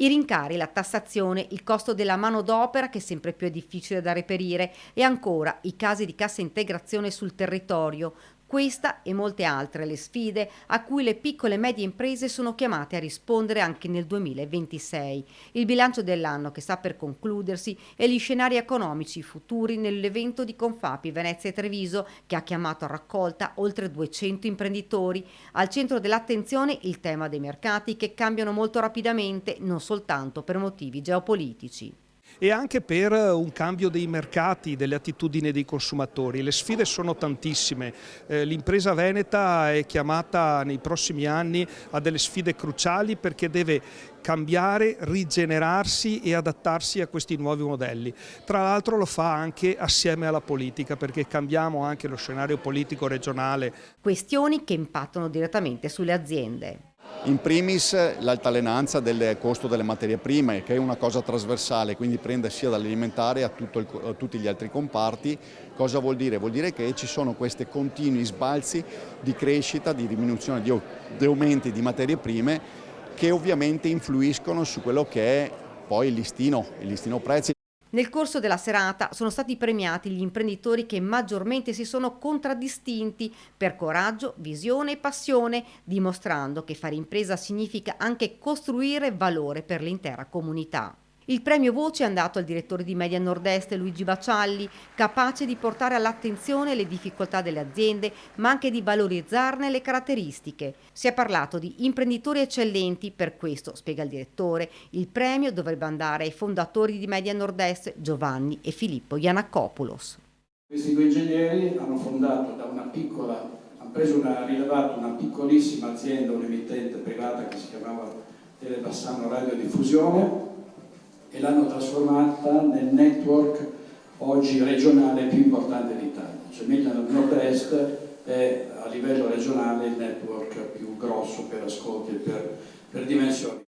I rincari, la tassazione, il costo della manodopera che sempre più è difficile da reperire e ancora i casi di cassa integrazione sul territorio. Questa e molte altre le sfide a cui le piccole e medie imprese sono chiamate a rispondere anche nel 2026. Il bilancio dell'anno che sta per concludersi e gli scenari economici futuri nell'evento di Confapi Venezia e Treviso che ha chiamato a raccolta oltre 200 imprenditori. Al centro dell'attenzione il tema dei mercati che cambiano molto rapidamente, non soltanto per motivi geopolitici. E anche per un cambio dei mercati, delle attitudini dei consumatori. Le sfide sono tantissime, l'impresa veneta è chiamata nei prossimi anni a delle sfide cruciali perché deve cambiare, rigenerarsi e adattarsi a questi nuovi modelli. Tra l'altro lo fa anche assieme alla politica perché cambiamo anche lo scenario politico regionale. Questioni che impattano direttamente sulle aziende. In primis l'altalenanza del costo delle materie prime, che è una cosa trasversale, quindi prende sia dall'alimentare a tutti gli altri comparti. Cosa vuol dire? Vuol dire che ci sono questi continui sbalzi di crescita, di diminuzione, di aumenti di materie prime che ovviamente influiscono su quello che è poi il listino prezzi. Nel corso della serata sono stati premiati gli imprenditori che maggiormente si sono contraddistinti per coraggio, visione e passione, dimostrando che fare impresa significa anche costruire valore per l'intera comunità. Il premio voce è andato al direttore di Media Nord-Est Luigi Bacialli, capace di portare all'attenzione le difficoltà delle aziende, ma anche di valorizzarne le caratteristiche. Si è parlato di imprenditori eccellenti, per questo, spiega il direttore, il premio dovrebbe andare ai fondatori di Media Nord-Est Giovanni e Filippo Iannacopoulos. Questi due ingegneri hanno rilevato una piccolissima azienda, un'emittente privata che si chiamava Telebassano Radiodiffusione, e l'hanno trasformata nel network oggi regionale più importante d'Italia. Cioè Media Nord-Est è a livello regionale il network più grosso per ascolti e per dimensioni.